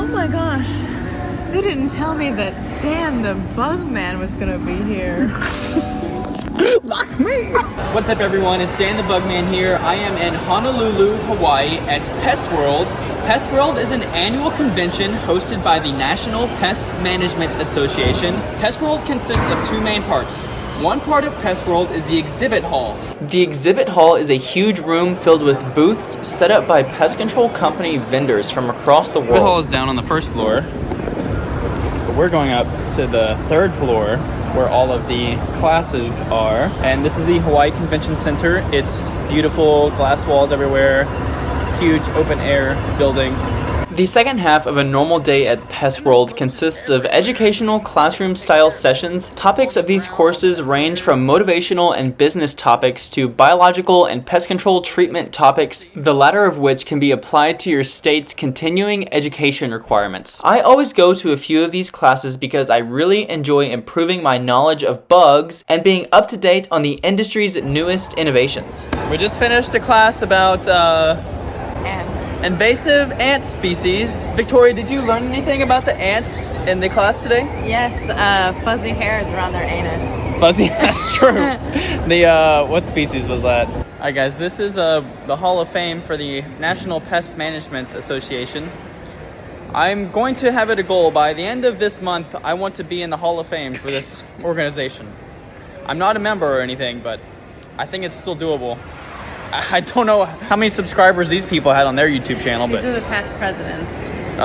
Oh my gosh. They didn't tell me that Dan the Bugman was gonna be here. That's me! What's up everyone, it's Dan the Bugman here. I am in Honolulu, Hawaii at Pest World. Pest World is an annual convention hosted by the National Pest Management Association. Pest World consists of two main parts. One part of Pest World is the exhibit hall. The exhibit hall is a huge room filled with booths set up by pest control company vendors from across the world. The hall is down on the first floor. We're going up to the third floor where all of the classes are. And this is the Hawaii Convention Center. It's beautiful, glass walls everywhere, huge open air building. The second half of a normal day at Pest World consists of educational classroom-style sessions. Topics of these courses range from motivational and business topics to biological and pest control treatment topics, the latter of which can be applied to your state's continuing education requirements. I always go to a few of these classes because I really enjoy improving my knowledge of bugs and being up to date on the industry's newest innovations. We just finished a class about Ants. invasive ant species. Victoria, did you learn anything about the ants in the class today? Yes, fuzzy hairs around their anus. Fuzzy, that's true. What species was that? Alright guys, this is the Hall of Fame for the National Pest Management Association. I'm going to have it a goal by the end of this month. I want to be in the Hall of Fame for this organization. I'm not a member or anything, but I think it's still doable. I don't know how many subscribers these people had on their YouTube channel, but These are the past presidents.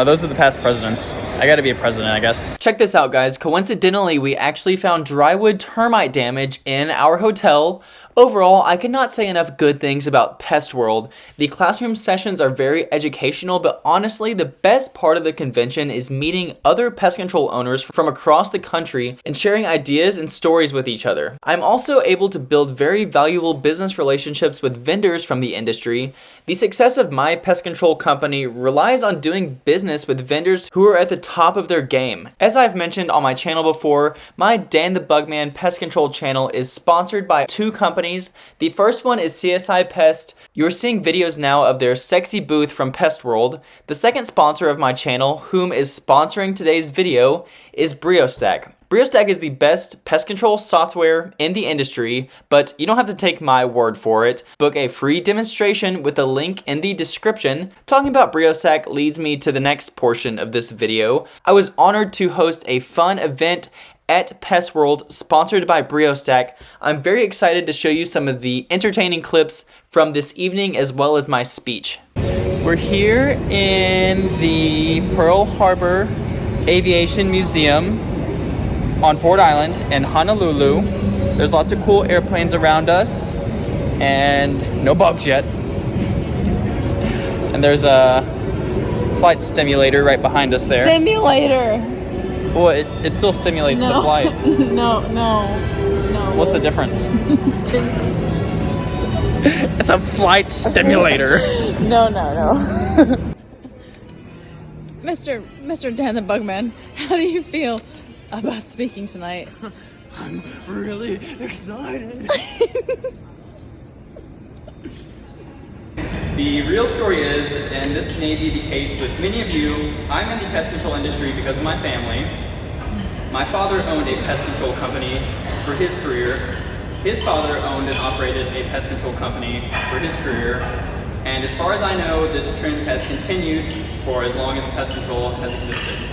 those are the past presidents. I gotta be a president, I guess. Check this out, guys. Coincidentally, we actually found drywood termite damage in our hotel. Overall, I cannot say enough good things about Pest World. The classroom sessions are very educational, but honestly, the best part of the convention is meeting other pest control owners from across the country and sharing ideas and stories with each other. I'm also able to build very valuable business relationships with vendors from the industry. The success of my pest control company relies on doing business with vendors who are at the top of their game. As I've mentioned on my channel before, my Dan the Bugman Pest Control channel is sponsored by two companies. The first one is CSI Pest. You're seeing videos now of their sexy booth from Pest World. The second sponsor of my channel, whom is sponsoring today's video, is BrioStack. BrioStack is the best pest control software in the industry, but you don't have to take my word for it. Book a free demonstration with a link in the description. Talking about BrioStack leads me to the next portion of this video. I was honored to host a fun event at Pest World, sponsored by BrioStack. I'm very excited to show you some of the entertaining clips from this evening as well as my speech. We're here in the Pearl Harbor Aviation Museum on Ford Island in Honolulu. There's lots of cool airplanes around us and no bugs yet. And there's a flight stimulator right behind us there. Simulator! Well, it still stimulates the flight. No. What's the difference? It's a flight stimulator. No. Mr. Dan the Bugman, how do you feel about speaking tonight? I'm really excited. The real story is, and this may be the case with many of you, I'm in the pest control industry because of my family. My father owned a pest control company for his career. His father owned and operated a pest control company for his career. And as far as I know, this trend has continued for as long as pest control has existed.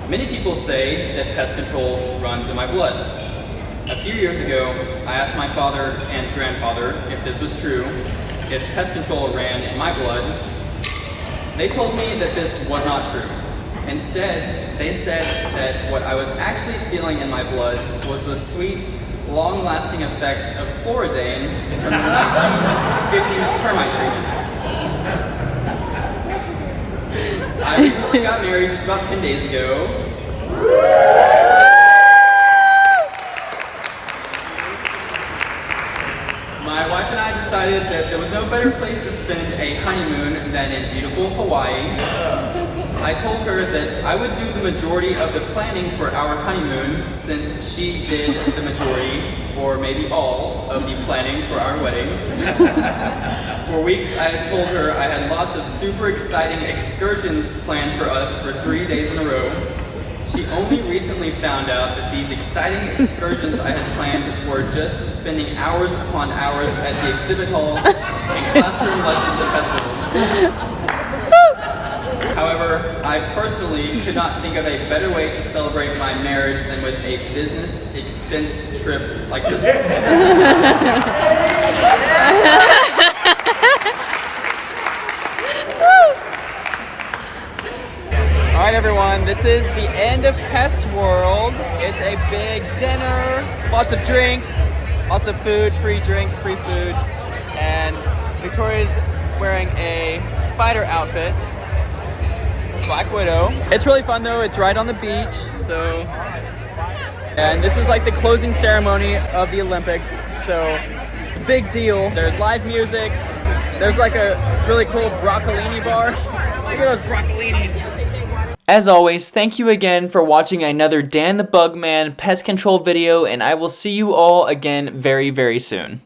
Many people say that pest control runs in my blood. A few years ago, I asked my father and grandfather if this was true, if pest control ran in my blood. They told me that this was not true. Instead, they said that what I was actually feeling in my blood was the sweet, long-lasting effects of Chloroidane from the 1950s termite treatments. I recently got married just about 10 days ago. My wife and I decided that there was no better place to spend a honeymoon than in beautiful Hawaii. I told her that I would do the majority of the planning for our honeymoon since she did the majority. or maybe all, of the planning for our wedding. For weeks, I had told her I had lots of super exciting excursions planned for us for 3 days in a row. She only recently found out that these exciting excursions I had planned were just spending hours upon hours at the exhibit hall and classroom lessons at festival. However, I personally could not think of a better way to celebrate my marriage than with a business expensed trip like this one. Alright everyone, this is the end of Pest World. It's a big dinner, lots of drinks, lots of food, free drinks, free food, and Victoria's wearing a spider outfit. Black Widow. It's really fun though, it's right on the beach, so... And this is like the closing ceremony of the Olympics, so it's a big deal. There's live music, there's like a really cool broccolini bar. Look at those broccolinis. As always, thank you again for watching another Dan the Bugman pest control video, and I will see you all again very, very soon.